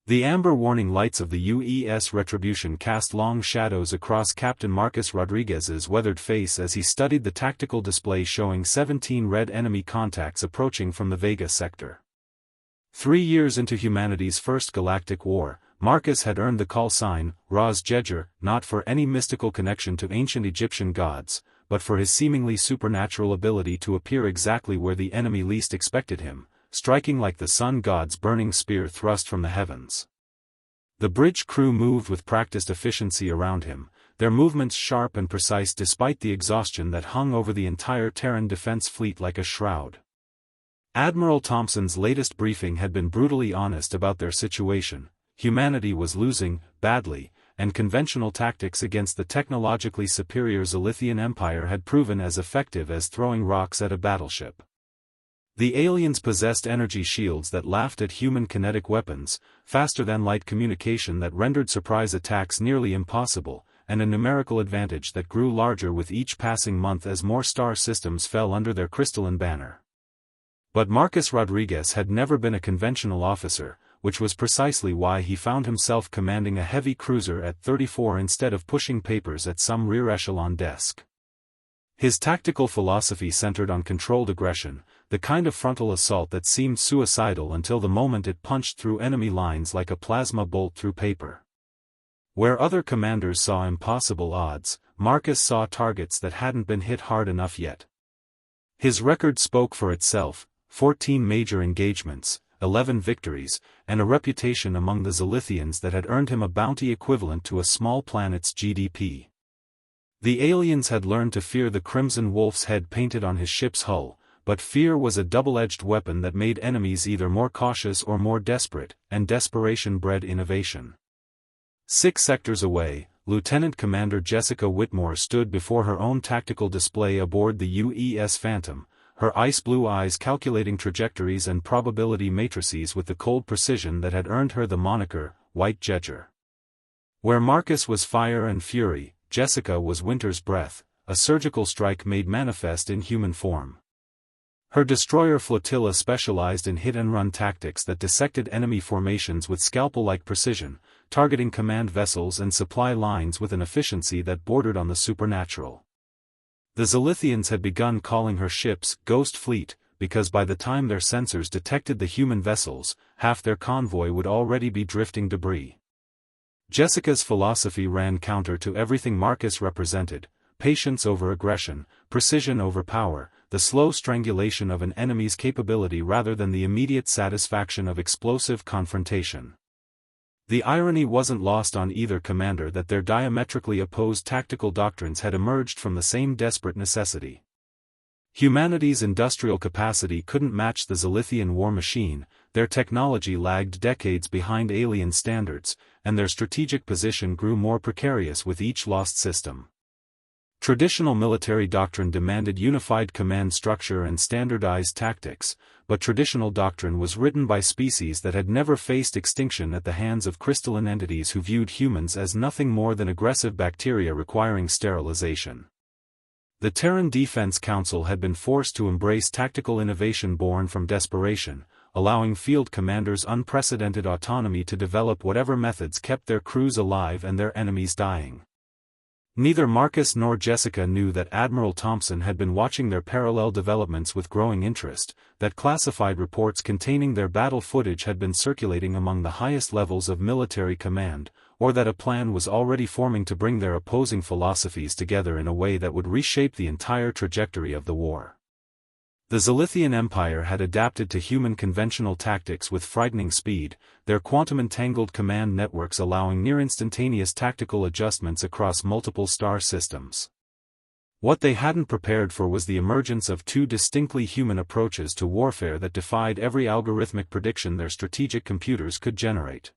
The amber warning lights of the UES Retribution cast long shadows across Captain Marcus Rodriguez's weathered face as he studied the tactical display showing 17 red enemy contacts approaching from the Vega sector. 3 years into humanity's first galactic war, Marcus had earned the call sign, White Jeger, not for any mystical connection to ancient Egyptian gods, but for his seemingly supernatural ability to appear exactly where the enemy least expected him, striking like the sun god's burning spear thrust from the heavens. The bridge crew moved with practiced efficiency around him, their movements sharp and precise despite the exhaustion that hung over the entire Terran defense fleet like a shroud. Admiral Thompson's latest briefing had been brutally honest about their situation. Humanity was losing, badly, and conventional tactics against the technologically superior Zilithian Empire had proven as effective as throwing rocks at a battleship. The aliens possessed energy shields that laughed at human kinetic weapons, faster-than-light communication that rendered surprise attacks nearly impossible, and a numerical advantage that grew larger with each passing month as more star systems fell under their crystalline banner. But Marcus Rodriguez had never been a conventional officer, which was precisely why he found himself commanding a heavy cruiser at 34 instead of pushing papers at some rear echelon desk. His tactical philosophy centered on controlled aggression, the kind of frontal assault that seemed suicidal until the moment it punched through enemy lines like a plasma bolt through paper. Where other commanders saw impossible odds, Marcus saw targets that hadn't been hit hard enough yet. His record spoke for itself: 14 major engagements, 11 victories, and a reputation among the Zilithians that had earned him a bounty equivalent to a small planet's GDP. The aliens had learned to fear the crimson wolf's head painted on his ship's hull, but fear was a double-edged weapon that made enemies either more cautious or more desperate, and desperation bred innovation. 6 sectors away, Lieutenant Commander Jessica Whitmore stood before her own tactical display aboard the UES Phantom, her ice-blue eyes calculating trajectories and probability matrices with the cold precision that had earned her the moniker, White Jeger. Where Marcus was fire and fury, Jessica was winter's breath, a surgical strike made manifest in human form. Her destroyer flotilla specialized in hit-and-run tactics that dissected enemy formations with scalpel-like precision, targeting command vessels and supply lines with an efficiency that bordered on the supernatural. The Zilithians had begun calling her ships Ghost Fleet, because by the time their sensors detected the human vessels, half their convoy would already be drifting debris. Jessica's philosophy ran counter to everything Marcus represented: patience over aggression, precision over power, the slow strangulation of an enemy's capability rather than the immediate satisfaction of explosive confrontation. The irony wasn't lost on either commander that their diametrically opposed tactical doctrines had emerged from the same desperate necessity. Humanity's industrial capacity couldn't match the Zilithian war machine, their technology lagged decades behind alien standards, and their strategic position grew more precarious with each lost system. Traditional military doctrine demanded unified command structure and standardized tactics, but traditional doctrine was written by species that had never faced extinction at the hands of crystalline entities who viewed humans as nothing more than aggressive bacteria requiring sterilization. The Terran Defense Council had been forced to embrace tactical innovation born from desperation, allowing field commanders unprecedented autonomy to develop whatever methods kept their crews alive and their enemies dying. Neither Marcus nor Jessica knew that Admiral Thompson had been watching their parallel developments with growing interest, that classified reports containing their battle footage had been circulating among the highest levels of military command, or that a plan was already forming to bring their opposing philosophies together in a way that would reshape the entire trajectory of the war. The Zilithian Empire had adapted to human conventional tactics with frightening speed, their quantum-entangled command networks allowing near-instantaneous tactical adjustments across multiple star systems. What they hadn't prepared for was the emergence of 2 distinctly human approaches to warfare that defied every algorithmic prediction their strategic computers could generate.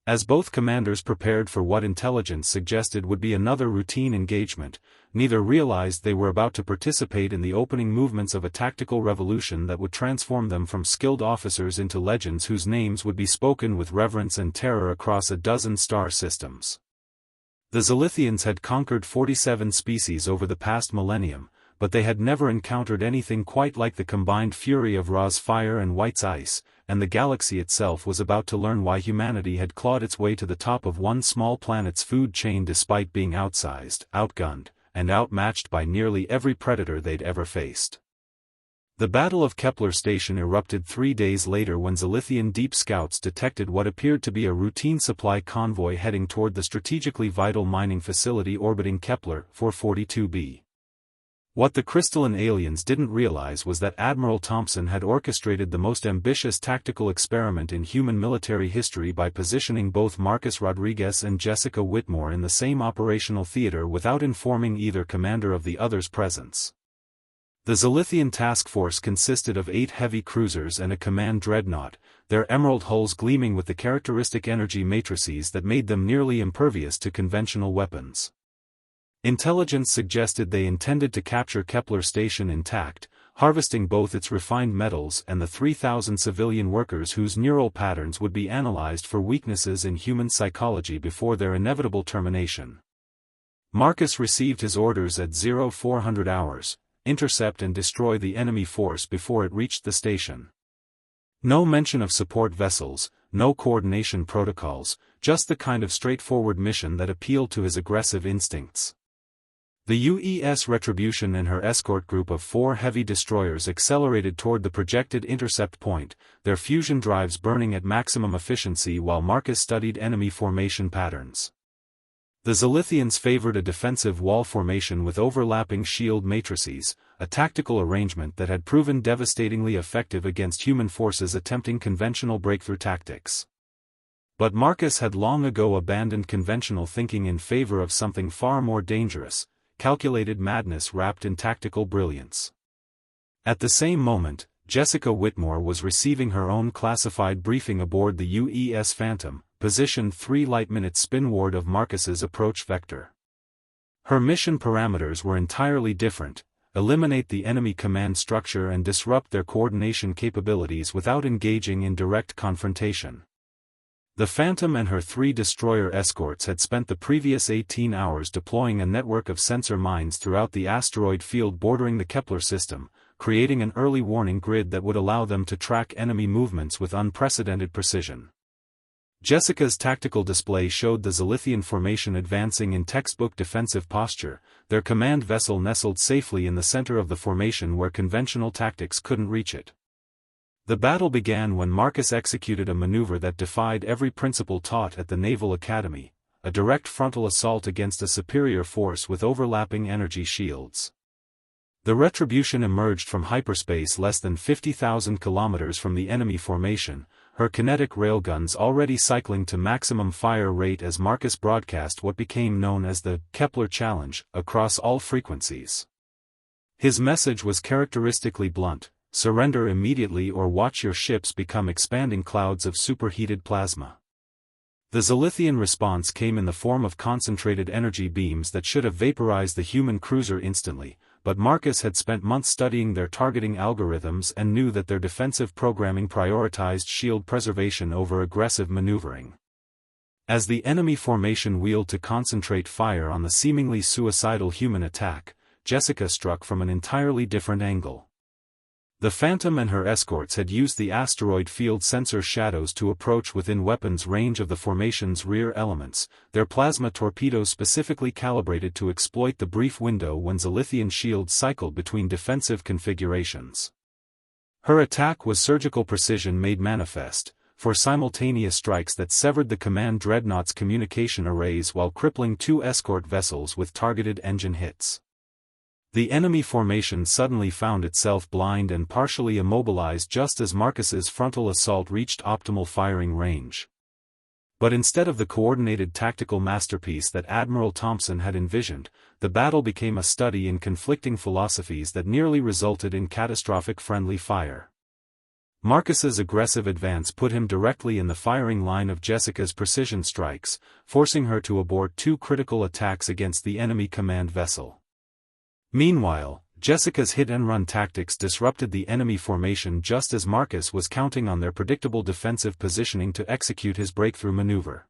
As both commanders prepared for what intelligence suggested would be another routine engagement, neither realized they were about to participate in the opening movements of a tactical revolution that would transform them from skilled officers into legends whose names would be spoken with reverence and terror across a dozen star systems. The Zilithians had conquered 47 species over the past millennium, but they had never encountered anything quite like the combined fury of Ra's fire and White's ice, and the galaxy itself was about to learn why humanity had clawed its way to the top of one small planet's food chain despite being outsized, outgunned, and outmatched by nearly every predator they'd ever faced. The Battle of Kepler Station erupted 3 days later when Zilithian deep scouts detected what appeared to be a routine supply convoy heading toward the strategically vital mining facility orbiting Kepler 442b. What the crystalline aliens didn't realize was that Admiral Thompson had orchestrated the most ambitious tactical experiment in human military history by positioning both Marcus Rodriguez and Jessica Whitmore in the same operational theater without informing either commander of the other's presence. The Zilithian task force consisted of 8 heavy cruisers and a command dreadnought, their emerald hulls gleaming with the characteristic energy matrices that made them nearly impervious to conventional weapons. Intelligence suggested they intended to capture Kepler Station intact, harvesting both its refined metals and the 3,000 civilian workers whose neural patterns would be analyzed for weaknesses in human psychology before their inevitable termination. Marcus received his orders at 0400 hours. Intercept and destroy the enemy force before it reached the station. No mention of support vessels, no coordination protocols, just the kind of straightforward mission that appealed to his aggressive instincts. The UES Retribution and her escort group of 4 heavy destroyers accelerated toward the projected intercept point, their fusion drives burning at maximum efficiency while Marcus studied enemy formation patterns. The Zilithians favored a defensive wall formation with overlapping shield matrices, a tactical arrangement that had proven devastatingly effective against human forces attempting conventional breakthrough tactics. But Marcus had long ago abandoned conventional thinking in favor of something far more dangerous, calculated madness wrapped in tactical brilliance. At the same moment, Jessica Whitmore was receiving her own classified briefing aboard the UES Phantom, positioned 3 light-minutes spinward of Marcus's approach vector. Her mission parameters were entirely different: eliminate the enemy command structure and disrupt their coordination capabilities without engaging in direct confrontation. The Phantom and her 3 destroyer escorts had spent the previous 18 hours deploying a network of sensor mines throughout the asteroid field bordering the Kepler system, creating an early warning grid that would allow them to track enemy movements with unprecedented precision. Jessica's tactical display showed the Zilithian formation advancing in textbook defensive posture, their command vessel nestled safely in the center of the formation where conventional tactics couldn't reach it. The battle began when Marcus executed a maneuver that defied every principle taught at the Naval Academy, a direct frontal assault against a superior force with overlapping energy shields. The Retribution emerged from hyperspace less than 50,000 kilometers from the enemy formation, her kinetic railguns already cycling to maximum fire rate as Marcus broadcast what became known as the Kepler Challenge across all frequencies. His message was characteristically blunt: surrender immediately or watch your ships become expanding clouds of superheated plasma. The Zilithian response came in the form of concentrated energy beams that should have vaporized the human cruiser instantly, but Marcus had spent months studying their targeting algorithms and knew that their defensive programming prioritized shield preservation over aggressive maneuvering. As the enemy formation wheeled to concentrate fire on the seemingly suicidal human attack, Jessica struck from an entirely different angle. The Phantom and her escorts had used the asteroid field sensor shadows to approach within weapons range of the formation's rear elements, their plasma torpedoes specifically calibrated to exploit the brief window when Zilithian shields cycled between defensive configurations. Her attack was surgical precision made manifest, for simultaneous strikes that severed the command dreadnought's communication arrays while crippling 2 escort vessels with targeted engine hits. The enemy formation suddenly found itself blind and partially immobilized just as Marcus's frontal assault reached optimal firing range. But instead of the coordinated tactical masterpiece that Admiral Thompson had envisioned, the battle became a study in conflicting philosophies that nearly resulted in catastrophic friendly fire. Marcus's aggressive advance put him directly in the firing line of Jessica's precision strikes, forcing her to abort 2 critical attacks against the enemy command vessel. Meanwhile, Jessica's hit-and-run tactics disrupted the enemy formation just as Marcus was counting on their predictable defensive positioning to execute his breakthrough maneuver.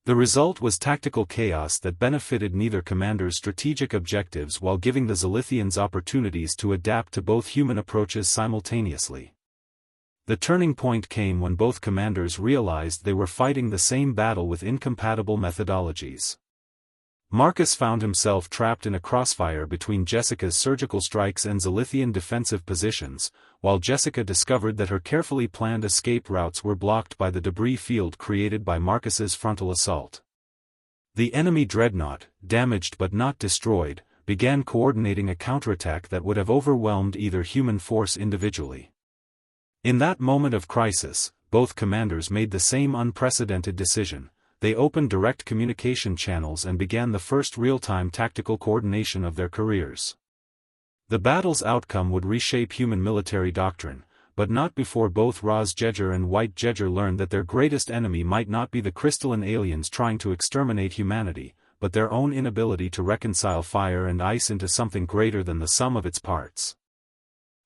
The result was tactical chaos that benefited neither commander's strategic objectives while giving the Zilithians opportunities to adapt to both human approaches simultaneously. The turning point came when both commanders realized they were fighting the same battle with incompatible methodologies. Marcus found himself trapped in a crossfire between Jessica's surgical strikes and Zilithian defensive positions, while Jessica discovered that her carefully planned escape routes were blocked by the debris field created by Marcus's frontal assault. The enemy dreadnought, damaged but not destroyed, began coordinating a counterattack that would have overwhelmed either human force individually. In that moment of crisis, both commanders made the same unprecedented decision. They opened direct communication channels and began the first real-time tactical coordination of their careers. The battle's outcome would reshape human military doctrine, but not before both White Jeger and White Jeger learned that their greatest enemy might not be the crystalline aliens trying to exterminate humanity, but their own inability to reconcile fire and ice into something greater than the sum of its parts.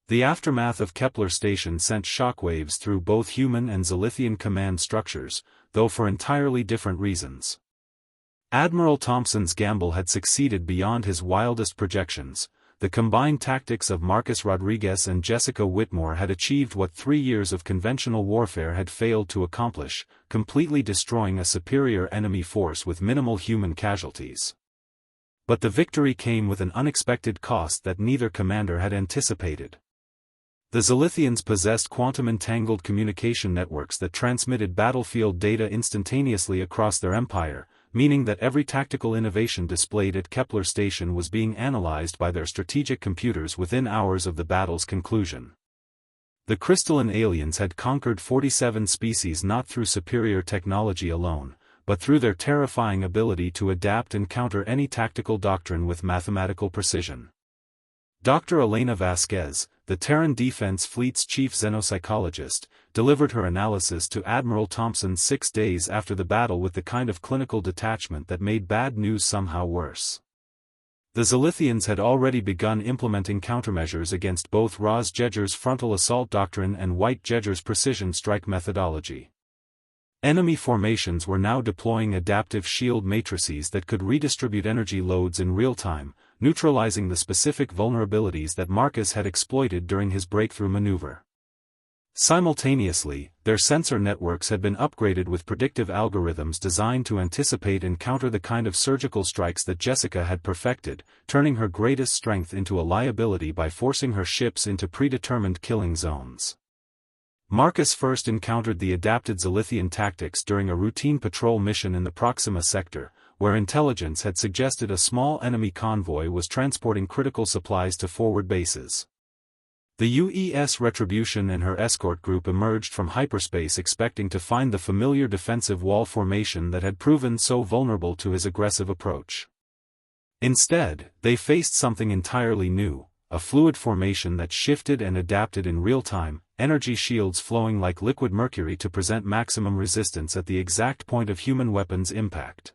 The aftermath of Kepler Station sent shockwaves through both human and Zilithian command structures, though for entirely different reasons. Admiral Thompson's gamble had succeeded beyond his wildest projections. The combined tactics of Marcus Rodriguez and Jessica Whitmore had achieved what 3 years of conventional warfare had failed to accomplish, completely destroying a superior enemy force with minimal human casualties. But the victory came with an unexpected cost that neither commander had anticipated. The Zilithians possessed quantum-entangled communication networks that transmitted battlefield data instantaneously across their empire, meaning that every tactical innovation displayed at Kepler Station was being analyzed by their strategic computers within hours of the battle's conclusion. The crystalline aliens had conquered 47 species not through superior technology alone, but through their terrifying ability to adapt and counter any tactical doctrine with mathematical precision. Dr. Elena Vasquez, the Terran Defense Fleet's chief xenopsychologist, delivered her analysis to Admiral Thompson 6 days after the battle with the kind of clinical detachment that made bad news somehow worse. The Zilithians had already begun implementing countermeasures against both White Jeger's frontal assault doctrine and White Jeger's precision strike methodology. Enemy formations were now deploying adaptive shield matrices that could redistribute energy loads in real time, neutralizing the specific vulnerabilities that Marcus had exploited during his breakthrough maneuver. Simultaneously, their sensor networks had been upgraded with predictive algorithms designed to anticipate and counter the kind of surgical strikes that Jessica had perfected, turning her greatest strength into a liability by forcing her ships into predetermined killing zones. Marcus first encountered the adapted Zilithian tactics during a routine patrol mission in the Proxima sector, where intelligence had suggested a small enemy convoy was transporting critical supplies to forward bases. The UES Retribution and her escort group emerged from hyperspace expecting to find the familiar defensive wall formation that had proven so vulnerable to his aggressive approach. Instead, they faced something entirely new, a fluid formation that shifted and adapted in real time, energy shields flowing like liquid mercury to present maximum resistance at the exact point of human weapons impact.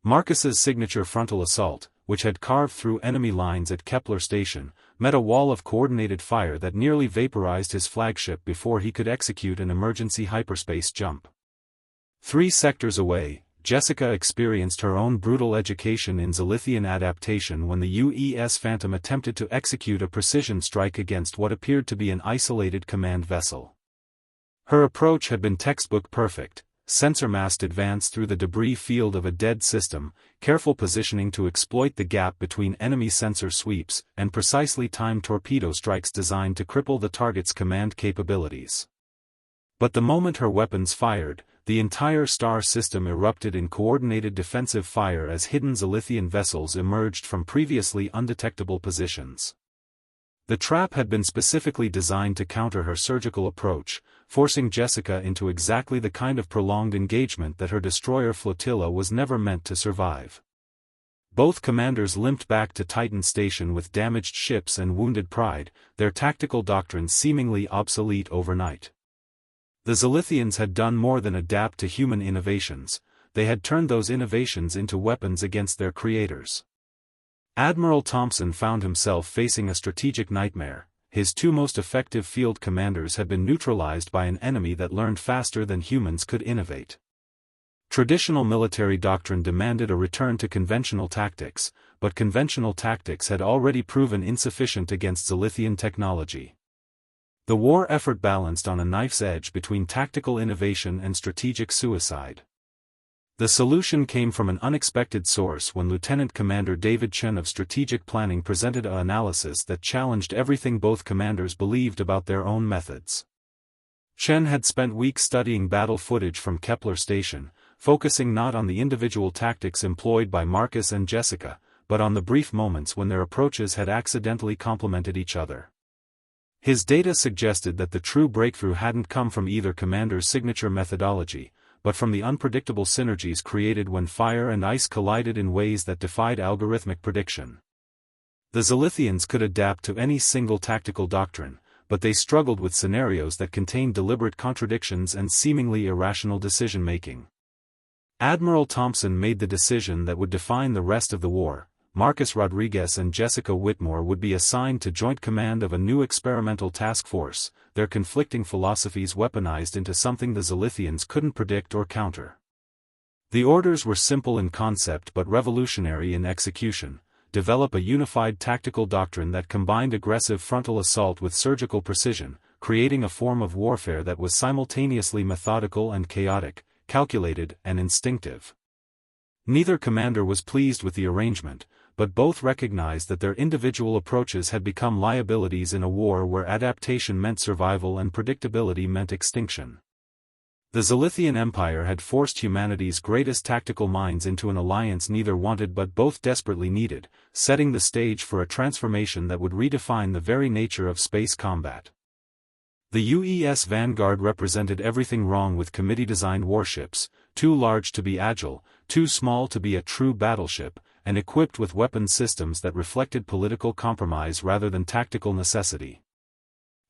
Marcus's signature frontal assault, which had carved through enemy lines at Kepler Station, met a wall of coordinated fire that nearly vaporized his flagship before he could execute an emergency hyperspace jump. 3 sectors away, Jessica experienced her own brutal education in Zilithian adaptation when the UES Phantom attempted to execute a precision strike against what appeared to be an isolated command vessel. Her approach had been textbook perfect. Sensor mast advanced through the debris field of a dead system, careful positioning to exploit the gap between enemy sensor sweeps, and precisely timed torpedo strikes designed to cripple the target's command capabilities. But the moment her weapons fired, the entire star system erupted in coordinated defensive fire as hidden Zilithian vessels emerged from previously undetectable positions. The trap had been specifically designed to counter her surgical approach, forcing Jessica into exactly the kind of prolonged engagement that her destroyer flotilla was never meant to survive. Both commanders limped back to Titan Station with damaged ships and wounded pride, their tactical doctrines seemingly obsolete overnight. The Zilithians had done more than adapt to human innovations, they had turned those innovations into weapons against their creators. Admiral Thompson found himself facing a strategic nightmare. His 2 most effective field commanders had been neutralized by an enemy that learned faster than humans could innovate. Traditional military doctrine demanded a return to conventional tactics, but conventional tactics had already proven insufficient against Zilithian technology. The war effort balanced on a knife's edge between tactical innovation and strategic suicide. The solution came from an unexpected source when Lieutenant Commander David Chen of Strategic Planning presented an analysis that challenged everything both commanders believed about their own methods. Chen had spent weeks studying battle footage from Kepler Station, focusing not on the individual tactics employed by Marcus and Jessica, but on the brief moments when their approaches had accidentally complemented each other. His data suggested that the true breakthrough hadn't come from either commander's signature methodology, but from the unpredictable synergies created when fire and ice collided in ways that defied algorithmic prediction. The Zilithians could adapt to any single tactical doctrine, but they struggled with scenarios that contained deliberate contradictions and seemingly irrational decision-making. Admiral Thompson made the decision that would define the rest of the war. Marcus Rodriguez and Jessica Whitmore would be assigned to joint command of a new experimental task force, their conflicting philosophies weaponized into something the Zilithians couldn't predict or counter. The orders were simple in concept but revolutionary in execution: develop a unified tactical doctrine that combined aggressive frontal assault with surgical precision, creating a form of warfare that was simultaneously methodical and chaotic, calculated and instinctive. Neither commander was pleased with the arrangement, but both recognized that their individual approaches had become liabilities in a war where adaptation meant survival and predictability meant extinction. The Zilithian Empire had forced humanity's greatest tactical minds into an alliance neither wanted but both desperately needed, setting the stage for a transformation that would redefine the very nature of space combat. The UES Vanguard represented everything wrong with committee-designed warships: too large to be agile, too small to be a true battleship, and equipped with weapon systems that reflected political compromise rather than tactical necessity.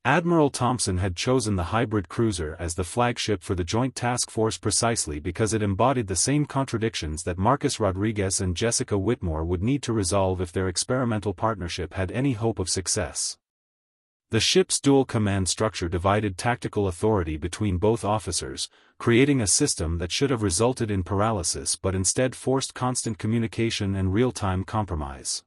Admiral Thompson had chosen the hybrid cruiser as the flagship for the Joint Task Force precisely because it embodied the same contradictions that Marcus Rodriguez and Jessica Whitmore would need to resolve if their experimental partnership had any hope of success. The ship's dual command structure divided tactical authority between both officers, creating a system that should have resulted in paralysis but instead forced constant communication and real-time compromise.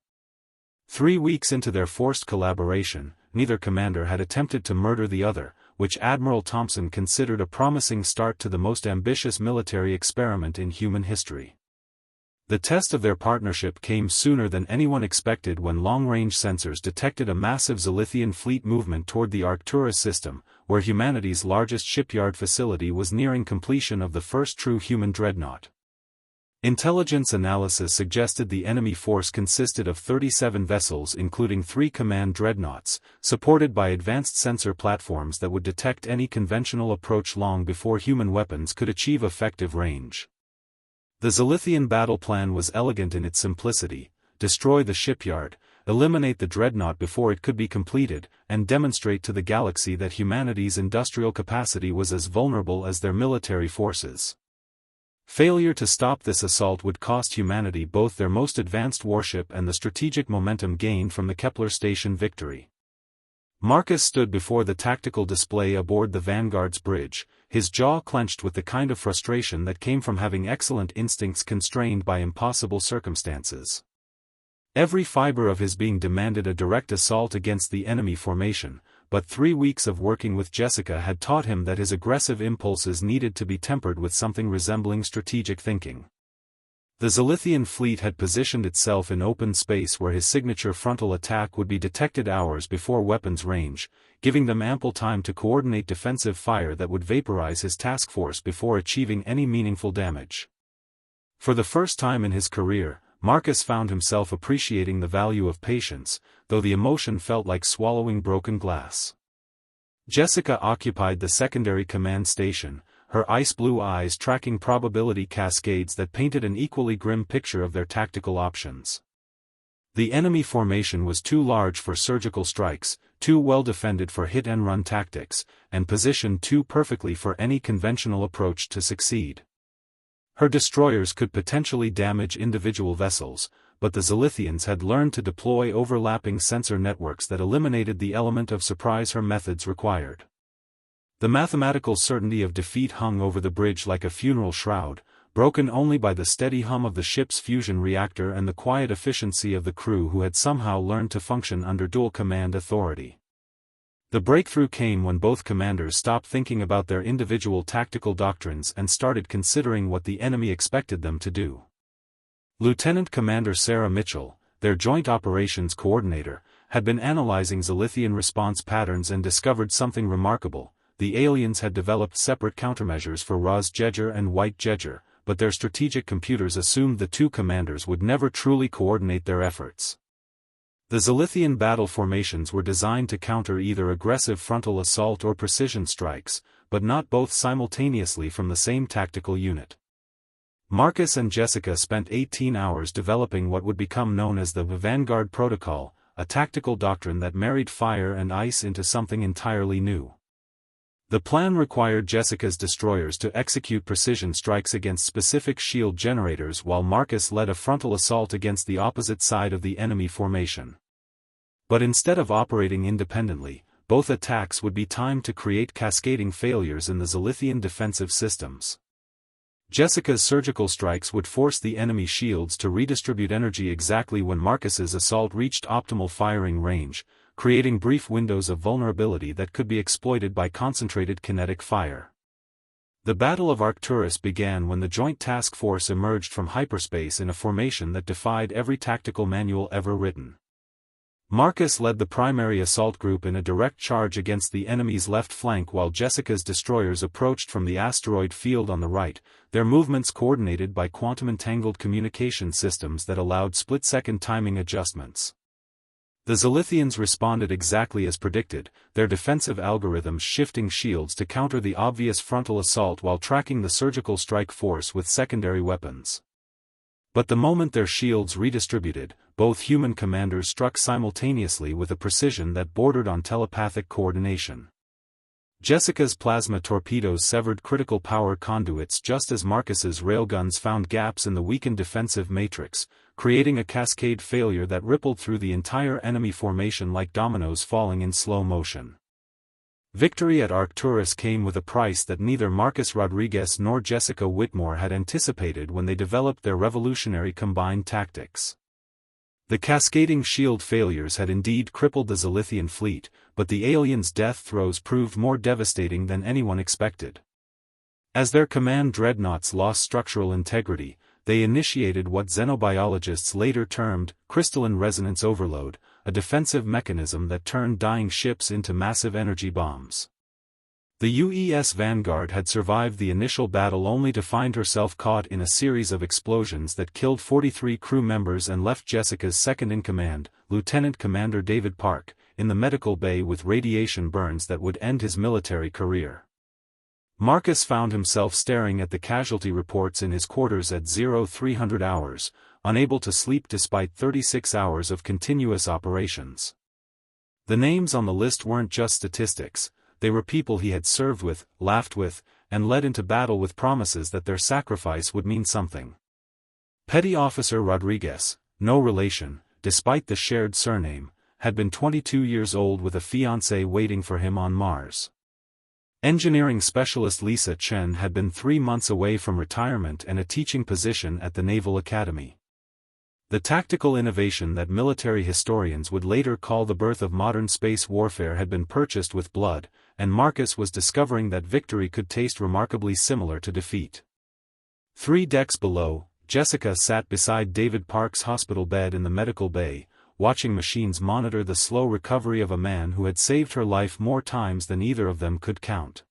3 weeks into their forced collaboration, neither commander had attempted to murder the other, which Admiral Thompson considered a promising start to the most ambitious military experiment in human history. The test of their partnership came sooner than anyone expected when long-range sensors detected a massive Zilithian fleet movement toward the Arcturus system, where humanity's largest shipyard facility was nearing completion of the first true human dreadnought. Intelligence analysis suggested the enemy force consisted of 37 vessels including 3 command dreadnoughts, supported by advanced sensor platforms that would detect any conventional approach long before human weapons could achieve effective range. The Zilithian battle plan was elegant in its simplicity: destroy the shipyard, eliminate the dreadnought before it could be completed, and demonstrate to the galaxy that humanity's industrial capacity was as vulnerable as their military forces. Failure to stop this assault would cost humanity both their most advanced warship and the strategic momentum gained from the Kepler Station victory. Marcus stood before the tactical display aboard the Vanguard's bridge, his jaw clenched with the kind of frustration that came from having excellent instincts constrained by impossible circumstances. Every fiber of his being demanded a direct assault against the enemy formation, but 3 weeks of working with Jessica had taught him that his aggressive impulses needed to be tempered with something resembling strategic thinking. The Zilithian fleet had positioned itself in open space where his signature frontal attack would be detected hours before weapons range, giving them ample time to coordinate defensive fire that would vaporize his task force before achieving any meaningful damage. For the first time in his career, Marcus found himself appreciating the value of patience, though the emotion felt like swallowing broken glass. Jessica occupied the secondary command station, her ice-blue eyes tracking probability cascades that painted an equally grim picture of their tactical options. The enemy formation was too large for surgical strikes, too well defended for hit-and-run tactics, and positioned too perfectly for any conventional approach to succeed. Her destroyers could potentially damage individual vessels, but the Zilithians had learned to deploy overlapping sensor networks that eliminated the element of surprise her methods required. The mathematical certainty of defeat hung over the bridge like a funeral shroud, broken only by the steady hum of the ship's fusion reactor and the quiet efficiency of the crew who had somehow learned to function under dual command authority. The breakthrough came when both commanders stopped thinking about their individual tactical doctrines and started considering what the enemy expected them to do. Lieutenant Commander Sarah Mitchell, their joint operations coordinator, had been analyzing Zilithian response patterns and discovered something remarkable. The aliens had developed separate countermeasures for White Jeger and White Jeger, but their strategic computers assumed the two commanders would never truly coordinate their efforts. The Zilithian battle formations were designed to counter either aggressive frontal assault or precision strikes, but not both simultaneously from the same tactical unit. Marcus and Jessica spent 18 hours developing what would become known as the Vanguard Protocol, a tactical doctrine that married fire and ice into something entirely new. The plan required Jessica's destroyers to execute precision strikes against specific shield generators while Marcus led a frontal assault against the opposite side of the enemy formation. But instead of operating independently, both attacks would be timed to create cascading failures in the Zilithian defensive systems. Jessica's surgical strikes would force the enemy shields to redistribute energy exactly when Marcus's assault reached optimal firing range, creating brief windows of vulnerability that could be exploited by concentrated kinetic fire. The Battle of Arcturus began when the Joint Task Force emerged from hyperspace in a formation that defied every tactical manual ever written. Marcus led the primary assault group in a direct charge against the enemy's left flank while Jessica's destroyers approached from the asteroid field on the right, their movements coordinated by quantum-entangled communication systems that allowed split-second timing adjustments. The Zilithians responded exactly as predicted, their defensive algorithms shifting shields to counter the obvious frontal assault while tracking the surgical strike force with secondary weapons. But the moment their shields redistributed, both human commanders struck simultaneously with a precision that bordered on telepathic coordination. Jessica's plasma torpedoes severed critical power conduits just as Marcus's railguns found gaps in the weakened defensive matrix, creating a cascade failure that rippled through the entire enemy formation like dominoes falling in slow motion. Victory at Arcturus came with a price that neither Marcus Rodriguez nor Jessica Whitmore had anticipated when they developed their revolutionary combined tactics. The cascading shield failures had indeed crippled the Zilithian fleet, but the aliens' death throes proved more devastating than anyone expected. As their command dreadnoughts lost structural integrity, they initiated what xenobiologists later termed crystalline resonance overload, a defensive mechanism that turned dying ships into massive energy bombs. The UES Vanguard had survived the initial battle only to find herself caught in a series of explosions that killed 43 crew members and left Jessica's second-in-command, Lieutenant Commander David Park, in the medical bay with radiation burns that would end his military career. Marcus found himself staring at the casualty reports in his quarters at 0300 hours, unable to sleep despite 36 hours of continuous operations. The names on the list weren't just statistics, they were people he had served with, laughed with, and led into battle with promises that their sacrifice would mean something. Petty Officer Rodriguez, no relation, despite the shared surname, had been 22 years old with a fiancée waiting for him on Mars. Engineering specialist Lisa Chen had been 3 months away from retirement and a teaching position at the Naval Academy. The tactical innovation that military historians would later call the birth of modern space warfare had been purchased with blood, and Marcus was discovering that victory could taste remarkably similar to defeat. 3 decks below, Jessica sat beside David Park's hospital bed in the medical bay, watching machines monitor the slow recovery of a man who had saved her life more times than either of them could count.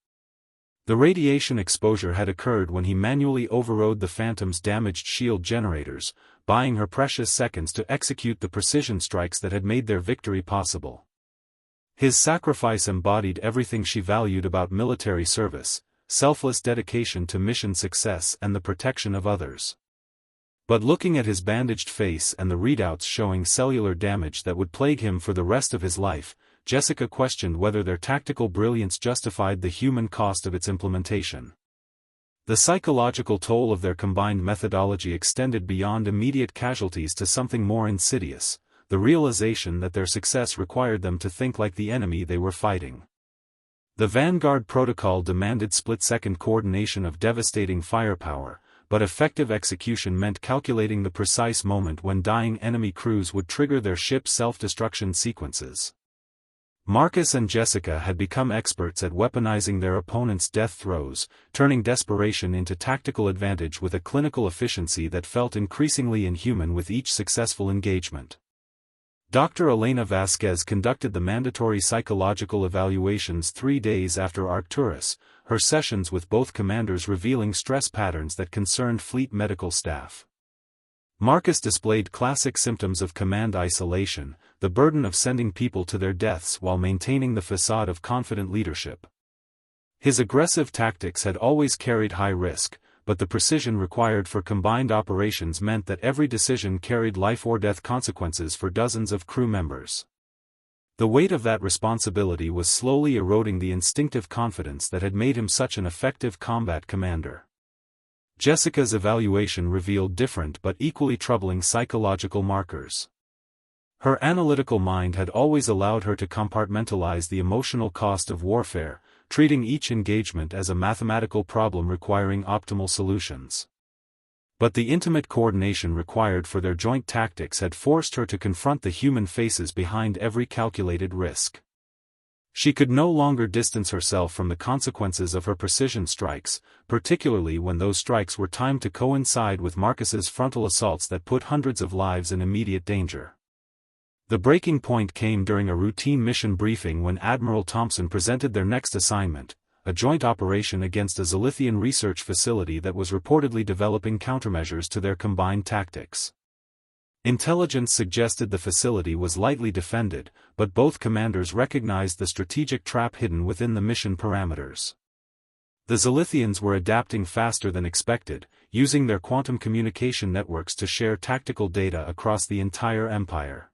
The radiation exposure had occurred when he manually overrode the Phantom's damaged shield generators, buying her precious seconds to execute the precision strikes that had made their victory possible. His sacrifice embodied everything she valued about military service, selfless dedication to mission success and the protection of others. But looking at his bandaged face and the readouts showing cellular damage that would plague him for the rest of his life, Jessica questioned whether their tactical brilliance justified the human cost of its implementation. The psychological toll of their combined methodology extended beyond immediate casualties to something more insidious, the realization that their success required them to think like the enemy they were fighting. The Vanguard Protocol demanded split-second coordination of devastating firepower, but effective execution meant calculating the precise moment when dying enemy crews would trigger their ship's self-destruction sequences. Marcus and Jessica had become experts at weaponizing their opponents' death throes, turning desperation into tactical advantage with a clinical efficiency that felt increasingly inhuman with each successful engagement. Dr. Elena Vasquez conducted the mandatory psychological evaluations 3 days after Arcturus, her sessions with both commanders revealing stress patterns that concerned fleet medical staff. Marcus displayed classic symptoms of command isolation, the burden of sending people to their deaths while maintaining the facade of confident leadership. His aggressive tactics had always carried high risk, but the precision required for combined operations meant that every decision carried life-or-death consequences for dozens of crew members. The weight of that responsibility was slowly eroding the instinctive confidence that had made him such an effective combat commander. Jessica's evaluation revealed different but equally troubling psychological markers. Her analytical mind had always allowed her to compartmentalize the emotional cost of warfare, treating each engagement as a mathematical problem requiring optimal solutions. But the intimate coordination required for their joint tactics had forced her to confront the human faces behind every calculated risk. She could no longer distance herself from the consequences of her precision strikes, particularly when those strikes were timed to coincide with Marcus's frontal assaults that put hundreds of lives in immediate danger. The breaking point came during a routine mission briefing when Admiral Thompson presented their next assignment, a joint operation against a Zilithian research facility that was reportedly developing countermeasures to their combined tactics. Intelligence suggested the facility was lightly defended, but both commanders recognized the strategic trap hidden within the mission parameters. The Zilithians were adapting faster than expected, using their quantum communication networks to share tactical data across the entire empire.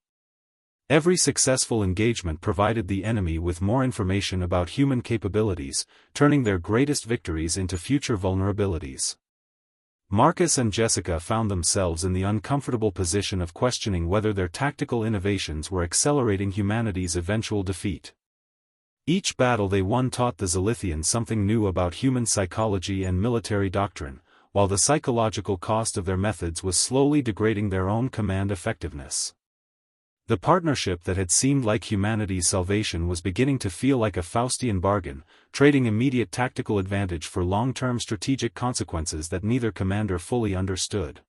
Every successful engagement provided the enemy with more information about human capabilities, turning their greatest victories into future vulnerabilities. Marcus and Jessica found themselves in the uncomfortable position of questioning whether their tactical innovations were accelerating humanity's eventual defeat. Each battle they won taught the Zilithians something new about human psychology and military doctrine, while the psychological cost of their methods was slowly degrading their own command effectiveness. The partnership that had seemed like humanity's salvation was beginning to feel like a Faustian bargain, trading immediate tactical advantage for long-term strategic consequences that neither commander fully understood.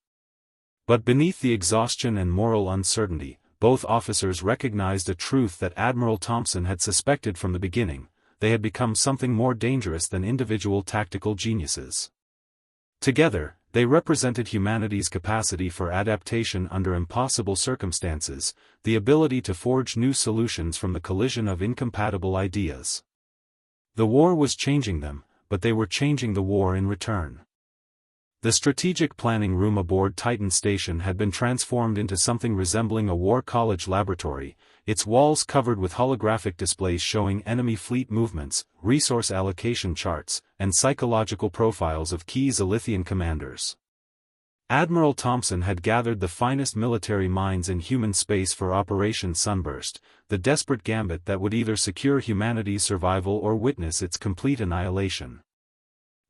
But beneath the exhaustion and moral uncertainty, both officers recognized a truth that Admiral Thompson had suspected from the beginning: they had become something more dangerous than individual tactical geniuses. Together, they represented humanity's capacity for adaptation under impossible circumstances, the ability to forge new solutions from the collision of incompatible ideas. The war was changing them, but they were changing the war in return. The strategic planning room aboard Titan Station had been transformed into something resembling a war college laboratory, its walls covered with holographic displays showing enemy fleet movements, resource allocation charts, and psychological profiles of key Zilithian commanders. Admiral Thompson had gathered the finest military minds in human space for Operation Sunburst, the desperate gambit that would either secure humanity's survival or witness its complete annihilation.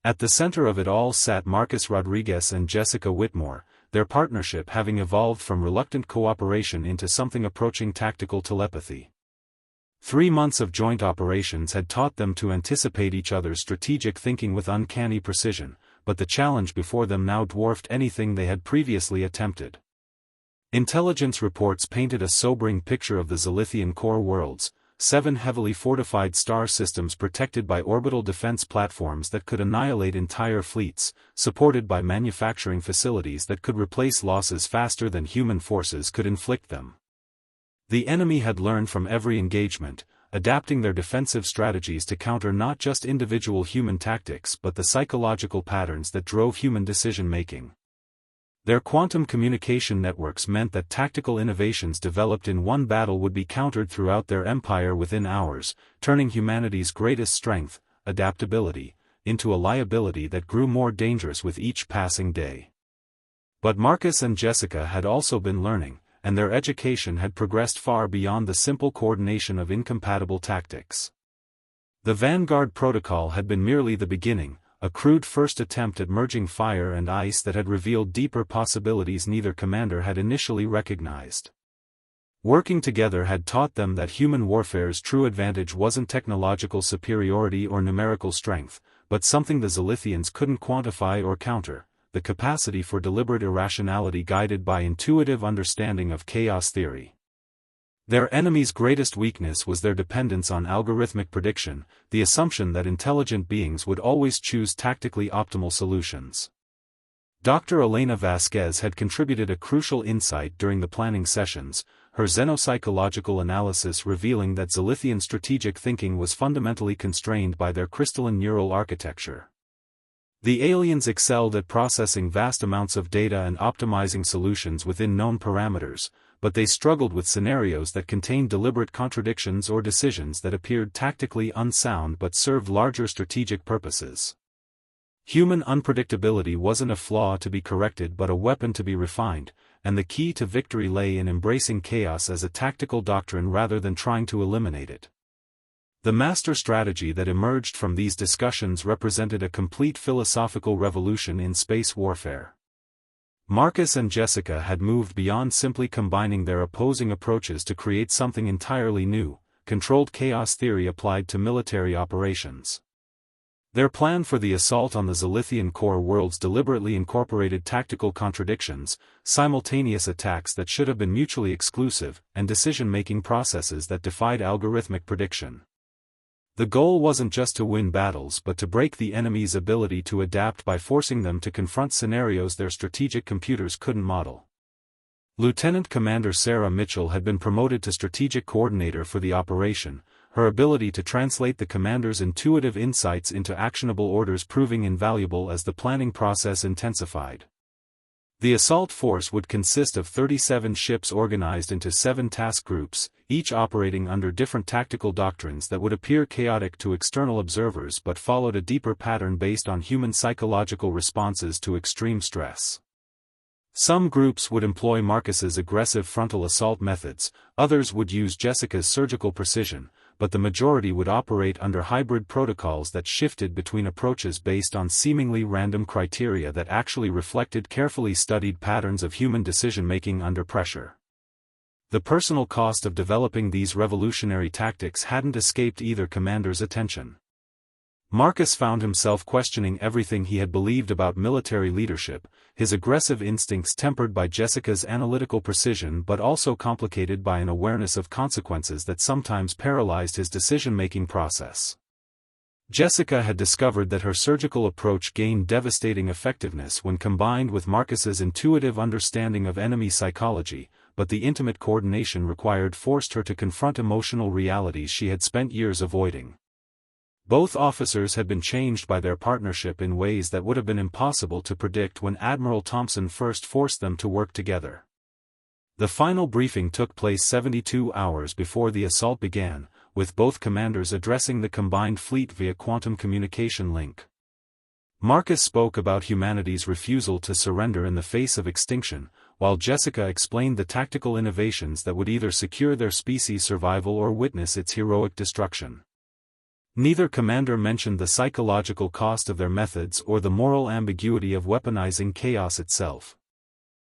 At the center of it all sat Marcus Rodriguez and Jessica Whitmore, their partnership having evolved from reluctant cooperation into something approaching tactical telepathy. 3 months of joint operations had taught them to anticipate each other's strategic thinking with uncanny precision, but the challenge before them now dwarfed anything they had previously attempted. Intelligence reports painted a sobering picture of the Zilithian core worlds, 7 heavily fortified star systems protected by orbital defense platforms that could annihilate entire fleets, supported by manufacturing facilities that could replace losses faster than human forces could inflict them. The enemy had learned from every engagement, adapting their defensive strategies to counter not just individual human tactics but the psychological patterns that drove human decision-making. Their quantum communication networks meant that tactical innovations developed in one battle would be countered throughout their empire within hours, turning humanity's greatest strength, adaptability, into a liability that grew more dangerous with each passing day. But Marcus and Jessica had also been learning, and their education had progressed far beyond the simple coordination of incompatible tactics. The Vanguard Protocol had been merely the beginning, a crude first attempt at merging fire and ice that had revealed deeper possibilities neither commander had initially recognized. Working together had taught them that human warfare's true advantage wasn't technological superiority or numerical strength, but something the Zilithians couldn't quantify or counter: the capacity for deliberate irrationality guided by intuitive understanding of chaos theory. Their enemy's greatest weakness was their dependence on algorithmic prediction, the assumption that intelligent beings would always choose tactically optimal solutions. Dr. Elena Vasquez had contributed a crucial insight during the planning sessions, her xenopsychological analysis revealing that Zilithian strategic thinking was fundamentally constrained by their crystalline neural architecture. The aliens excelled at processing vast amounts of data and optimizing solutions within known parameters, but they struggled with scenarios that contained deliberate contradictions or decisions that appeared tactically unsound but served larger strategic purposes. Human unpredictability wasn't a flaw to be corrected but a weapon to be refined, and the key to victory lay in embracing chaos as a tactical doctrine rather than trying to eliminate it. The master strategy that emerged from these discussions represented a complete philosophical revolution in space warfare. Marcus and Jessica had moved beyond simply combining their opposing approaches to create something entirely new: controlled chaos theory applied to military operations. Their plan for the assault on the Zilithian core worlds deliberately incorporated tactical contradictions, simultaneous attacks that should have been mutually exclusive, and decision-making processes that defied algorithmic prediction. The goal wasn't just to win battles but to break the enemy's ability to adapt by forcing them to confront scenarios their strategic computers couldn't model. Lieutenant Commander Sarah Mitchell had been promoted to strategic coordinator for the operation, her ability to translate the commander's intuitive insights into actionable orders proving invaluable as the planning process intensified. The assault force would consist of 37 ships organized into 7 task groups, each operating under different tactical doctrines that would appear chaotic to external observers but followed a deeper pattern based on human psychological responses to extreme stress. Some groups would employ Marcus's aggressive frontal assault methods, others would use Jessica's surgical precision, but the majority would operate under hybrid protocols that shifted between approaches based on seemingly random criteria that actually reflected carefully studied patterns of human decision-making under pressure. The personal cost of developing these revolutionary tactics hadn't escaped either commander's attention. Marcus found himself questioning everything he had believed about military leadership, his aggressive instincts tempered by Jessica's analytical precision but also complicated by an awareness of consequences that sometimes paralyzed his decision-making process. Jessica had discovered that her surgical approach gained devastating effectiveness when combined with Marcus's intuitive understanding of enemy psychology, but the intimate coordination required forced her to confront emotional realities she had spent years avoiding. Both officers had been changed by their partnership in ways that would have been impossible to predict when Admiral Thompson first forced them to work together. The final briefing took place 72 hours before the assault began, with both commanders addressing the combined fleet via quantum communication link. Marcus spoke about humanity's refusal to surrender in the face of extinction, while Jessica explained the tactical innovations that would either secure their species' survival or witness its heroic destruction. Neither commander mentioned the psychological cost of their methods or the moral ambiguity of weaponizing chaos itself.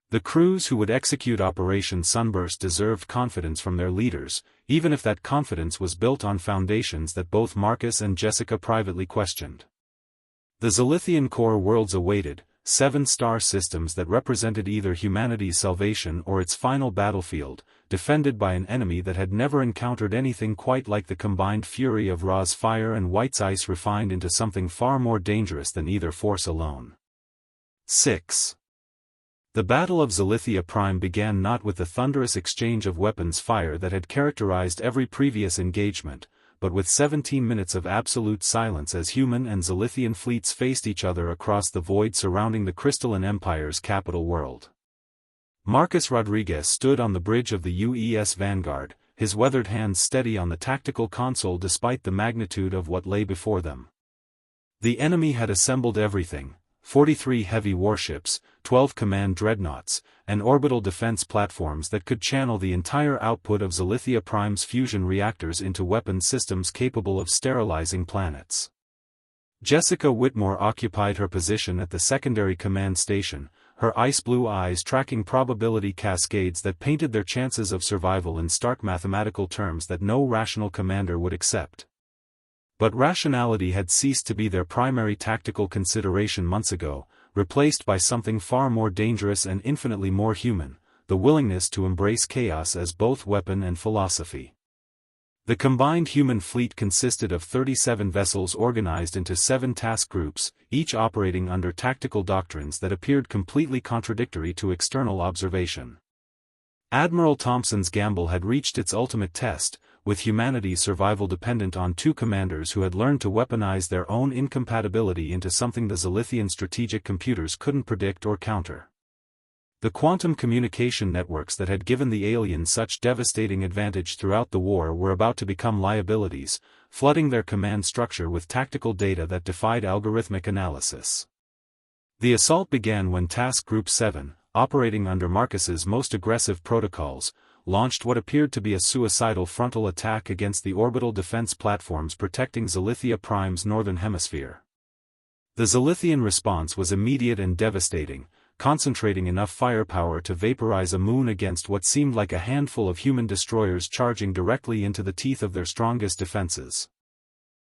The crews who would execute Operation Sunburst deserved confidence from their leaders, even if that confidence was built on foundations that both Marcus and Jessica privately questioned. The Zilithian core worlds awaited, 7 star systems that represented either humanity's salvation or its final battlefield, defended by an enemy that had never encountered anything quite like the combined fury of Ra's fire and White's ice refined into something far more dangerous than either force alone. 6. The Battle of Zilithia Prime began not with the thunderous exchange of weapons fire that had characterized every previous engagement, but with 17 minutes of absolute silence as human and Zilithian fleets faced each other across the void surrounding the Crystalline Empire's capital world. Marcus Rodriguez stood on the bridge of the UES Vanguard, his weathered hands steady on the tactical console despite the magnitude of what lay before them. The enemy had assembled everything: 43 heavy warships, 12 command dreadnoughts, and orbital defense platforms that could channel the entire output of Zilithia Prime's fusion reactors into weapon systems capable of sterilizing planets. Jessica Whitmore occupied her position at the secondary command station, her ice-blue eyes tracking probability cascades that painted their chances of survival in stark mathematical terms that no rational commander would accept. But rationality had ceased to be their primary tactical consideration months ago, replaced by something far more dangerous and infinitely more human: the willingness to embrace chaos as both weapon and philosophy. The combined human fleet consisted of 37 vessels organized into 7 task groups, each operating under tactical doctrines that appeared completely contradictory to external observation. Admiral Thompson's gamble had reached its ultimate test, with humanity's survival dependent on 2 commanders who had learned to weaponize their own incompatibility into something the Zilithian strategic computers couldn't predict or counter. The quantum communication networks that had given the aliens such devastating advantage throughout the war were about to become liabilities, flooding their command structure with tactical data that defied algorithmic analysis. The assault began when Task Group 7, operating under Marcus's most aggressive protocols, launched what appeared to be a suicidal frontal attack against the orbital defense platforms protecting Zilithia Prime's northern hemisphere. The Zilithian response was immediate and devastating, concentrating enough firepower to vaporize a moon against what seemed like a handful of human destroyers charging directly into the teeth of their strongest defenses.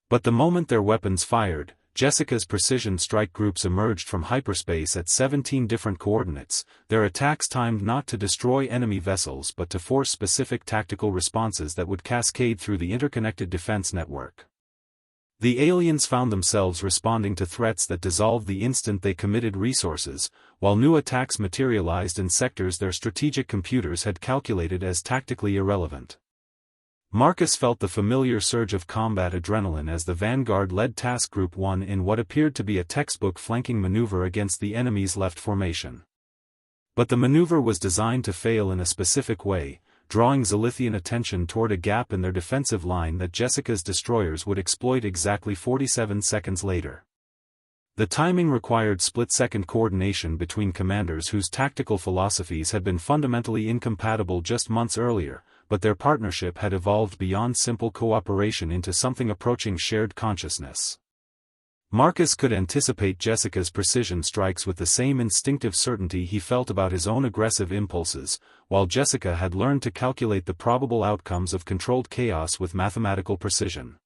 But the moment their weapons fired, Jessica's precision strike groups emerged from hyperspace at 17 different coordinates, their attacks timed not to destroy enemy vessels but to force specific tactical responses that would cascade through the interconnected defense network. The aliens found themselves responding to threats that dissolved the instant they committed resources, while new attacks materialized in sectors their strategic computers had calculated as tactically irrelevant. Marcus felt the familiar surge of combat adrenaline as the Vanguard led Task Group 1 in what appeared to be a textbook flanking maneuver against the enemy's left formation. But the maneuver was designed to fail in a specific way, drawing Zilithian attention toward a gap in their defensive line that Jessica's destroyers would exploit exactly 47 seconds later. The timing required split-second coordination between commanders whose tactical philosophies had been fundamentally incompatible just months earlier, but their partnership had evolved beyond simple cooperation into something approaching shared consciousness. Marcus could anticipate Jessica's precision strikes with the same instinctive certainty he felt about his own aggressive impulses, while Jessica had learned to calculate the probable outcomes of controlled chaos with mathematical precision.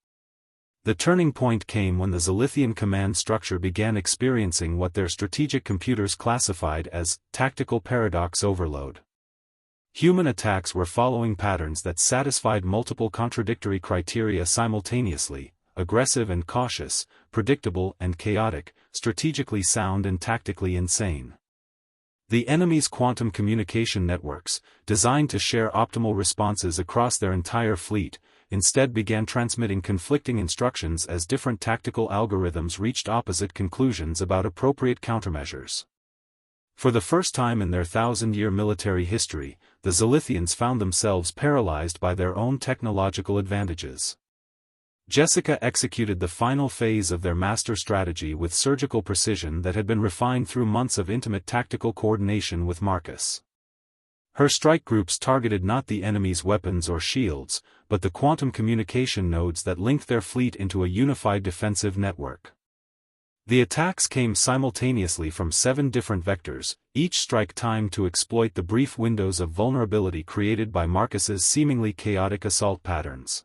The turning point came when the Zilithian command structure began experiencing what their strategic computers classified as tactical paradox overload. Human attacks were following patterns that satisfied multiple contradictory criteria simultaneously: aggressive and cautious, predictable and chaotic, strategically sound and tactically insane. The enemy's quantum communication networks, designed to share optimal responses across their entire fleet, instead began transmitting conflicting instructions as different tactical algorithms reached opposite conclusions about appropriate countermeasures. For the first time in their 1,000-year military history, the Zilithians found themselves paralyzed by their own technological advantages. Jessica executed the final phase of their master strategy with surgical precision that had been refined through months of intimate tactical coordination with Marcus. Her strike groups targeted not the enemy's weapons or shields, but the quantum communication nodes that linked their fleet into a unified defensive network. The attacks came simultaneously from 7 different vectors, each strike timed to exploit the brief windows of vulnerability created by Marcus's seemingly chaotic assault patterns.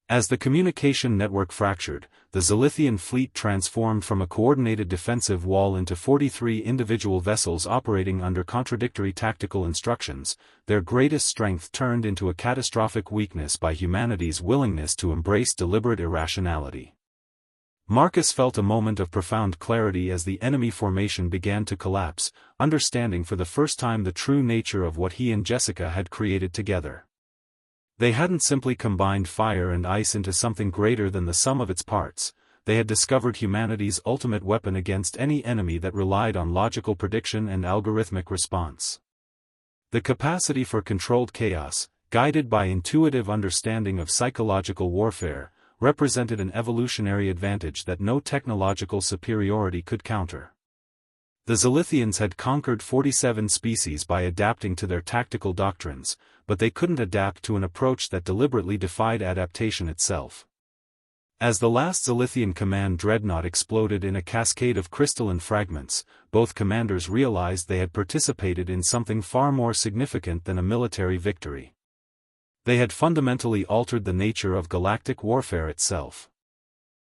As the communication network fractured, the Zilithian fleet transformed from a coordinated defensive wall into 43 individual vessels operating under contradictory tactical instructions, their greatest strength turned into a catastrophic weakness by humanity's willingness to embrace deliberate irrationality. Marcus felt a moment of profound clarity as the enemy formation began to collapse, understanding for the first time the true nature of what he and Jessica had created together. They hadn't simply combined fire and ice into something greater than the sum of its parts, they had discovered humanity's ultimate weapon against any enemy that relied on logical prediction and algorithmic response. The capacity for controlled chaos, guided by intuitive understanding of psychological warfare, represented an evolutionary advantage that no technological superiority could counter. The Zilithians had conquered 47 species by adapting to their tactical doctrines, but they couldn't adapt to an approach that deliberately defied adaptation itself. As the last Zilithian command dreadnought exploded in a cascade of crystalline fragments, both commanders realized they had participated in something far more significant than a military victory. They had fundamentally altered the nature of galactic warfare itself.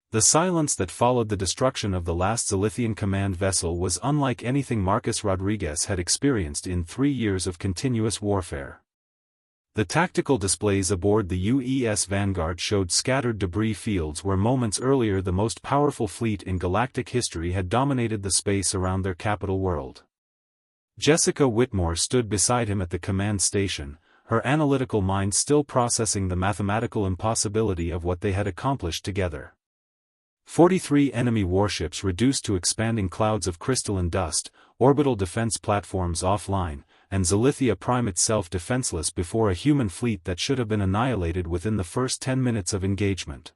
The silence that followed the destruction of the last Zilithian command vessel was unlike anything Marcus Rodriguez had experienced in 3 years of continuous warfare. The tactical displays aboard the UES Vanguard showed scattered debris fields where moments earlier the most powerful fleet in galactic history had dominated the space around their capital world. Jessica Whitmore stood beside him at the command station, her analytical mind still processing the mathematical impossibility of what they had accomplished together. 43 enemy warships reduced to expanding clouds of crystalline dust, orbital defense platforms offline, and Zilithia Prime itself defenseless before a human fleet that should have been annihilated within the first 10 minutes of engagement.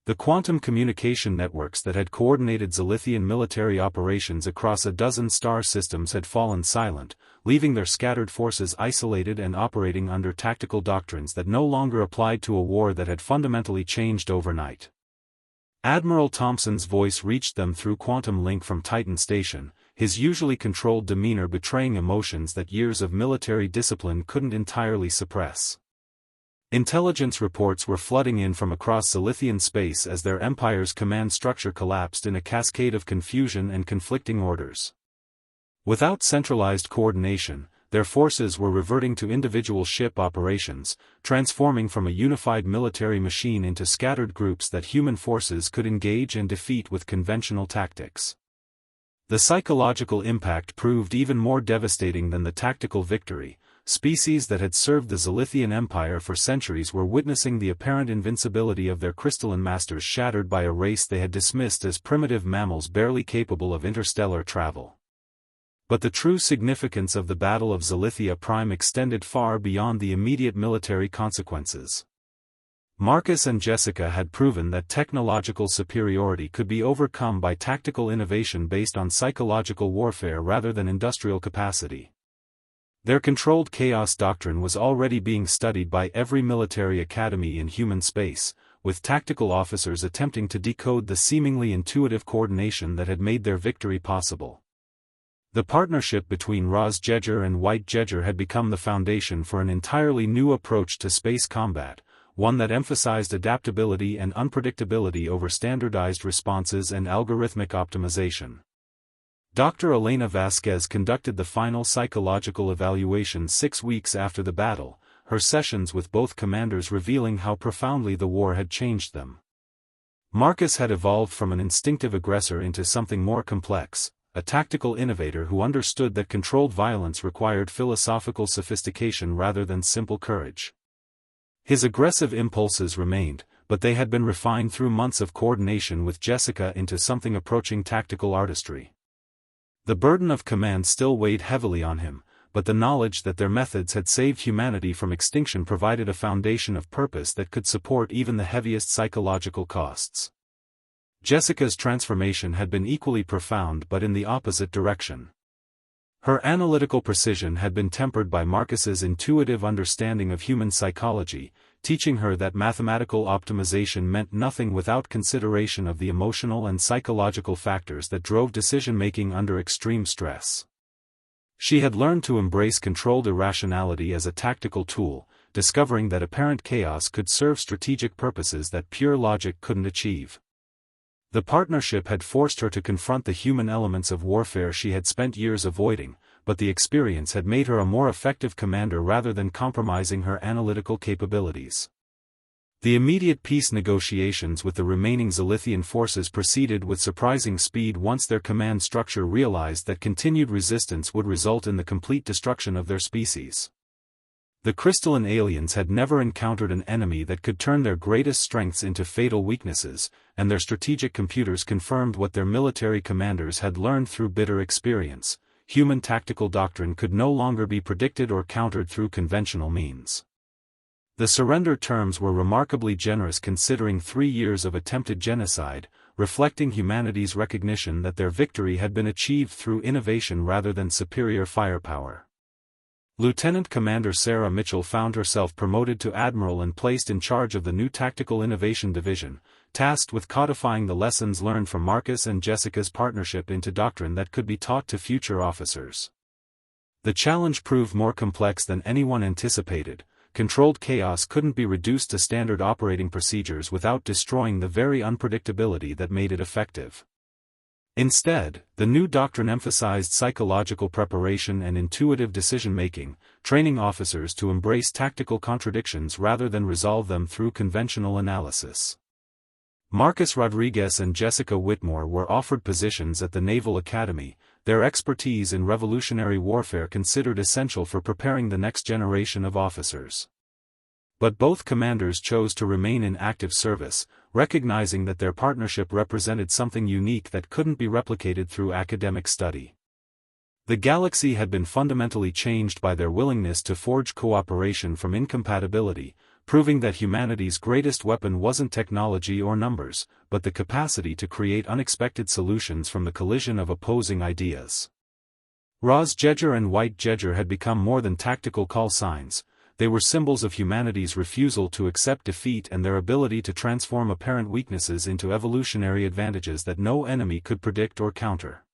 The quantum communication networks that had coordinated Zilithian military operations across a dozen star systems had fallen silent, leaving their scattered forces isolated and operating under tactical doctrines that no longer applied to a war that had fundamentally changed overnight. Admiral Thompson's voice reached them through quantum link from Titan Station, his usually controlled demeanor betraying emotions that years of military discipline couldn't entirely suppress. Intelligence reports were flooding in from across Zilithian space as their empire's command structure collapsed in a cascade of confusion and conflicting orders. Without centralized coordination, their forces were reverting to individual ship operations, transforming from a unified military machine into scattered groups that human forces could engage and defeat with conventional tactics. The psychological impact proved even more devastating than the tactical victory. Species that had served the Zilithian Empire for centuries were witnessing the apparent invincibility of their crystalline masters shattered by a race they had dismissed as primitive mammals barely capable of interstellar travel. But the true significance of the Battle of Zilithia Prime extended far beyond the immediate military consequences. Marcus and Jessica had proven that technological superiority could be overcome by tactical innovation based on psychological warfare rather than industrial capacity. Their controlled chaos doctrine was already being studied by every military academy in human space, with tactical officers attempting to decode the seemingly intuitive coordination that had made their victory possible. The partnership between White Jeger and White Jeger had become the foundation for an entirely new approach to space combat, one that emphasized adaptability and unpredictability over standardized responses and algorithmic optimization. Dr. Elena Vasquez conducted the final psychological evaluation 6 weeks after the battle, her sessions with both commanders revealing how profoundly the war had changed them. Marcus had evolved from an instinctive aggressor into something more complex, a tactical innovator who understood that controlled violence required philosophical sophistication rather than simple courage. His aggressive impulses remained, but they had been refined through months of coordination with Jessica into something approaching tactical artistry. The burden of command still weighed heavily on him, but the knowledge that their methods had saved humanity from extinction provided a foundation of purpose that could support even the heaviest psychological costs. Jessica's transformation had been equally profound but in the opposite direction. Her analytical precision had been tempered by Marcus's intuitive understanding of human psychology, teaching her that mathematical optimization meant nothing without consideration of the emotional and psychological factors that drove decision-making under extreme stress. She had learned to embrace controlled irrationality as a tactical tool, discovering that apparent chaos could serve strategic purposes that pure logic couldn't achieve. The partnership had forced her to confront the human elements of warfare she had spent years avoiding, but the experience had made her a more effective commander rather than compromising her analytical capabilities. The immediate peace negotiations with the remaining Zilithian forces proceeded with surprising speed once their command structure realized that continued resistance would result in the complete destruction of their species. The crystalline aliens had never encountered an enemy that could turn their greatest strengths into fatal weaknesses, and their strategic computers confirmed what their military commanders had learned through bitter experience: human tactical doctrine could no longer be predicted or countered through conventional means. The surrender terms were remarkably generous considering 3 years of attempted genocide, reflecting humanity's recognition that their victory had been achieved through innovation rather than superior firepower. Lieutenant Commander Sarah Mitchell found herself promoted to Admiral and placed in charge of the new Tactical Innovation Division, tasked with codifying the lessons learned from Marcus and Jessica's partnership into doctrine that could be taught to future officers. The challenge proved more complex than anyone anticipated. Controlled chaos couldn't be reduced to standard operating procedures without destroying the very unpredictability that made it effective. Instead, the new doctrine emphasized psychological preparation and intuitive decision-making, training officers to embrace tactical contradictions rather than resolve them through conventional analysis. Marcus Rodriguez and Jessica Whitmore were offered positions at the Naval Academy, their expertise in revolutionary warfare considered essential for preparing the next generation of officers. But both commanders chose to remain in active service, recognizing that their partnership represented something unique that couldn't be replicated through academic study. The galaxy had been fundamentally changed by their willingness to forge cooperation from incompatibility, proving that humanity's greatest weapon wasn't technology or numbers, but the capacity to create unexpected solutions from the collision of opposing ideas. White Jeger and White Jeger had become more than tactical call signs. They were symbols of humanity's refusal to accept defeat and their ability to transform apparent weaknesses into evolutionary advantages that no enemy could predict or counter.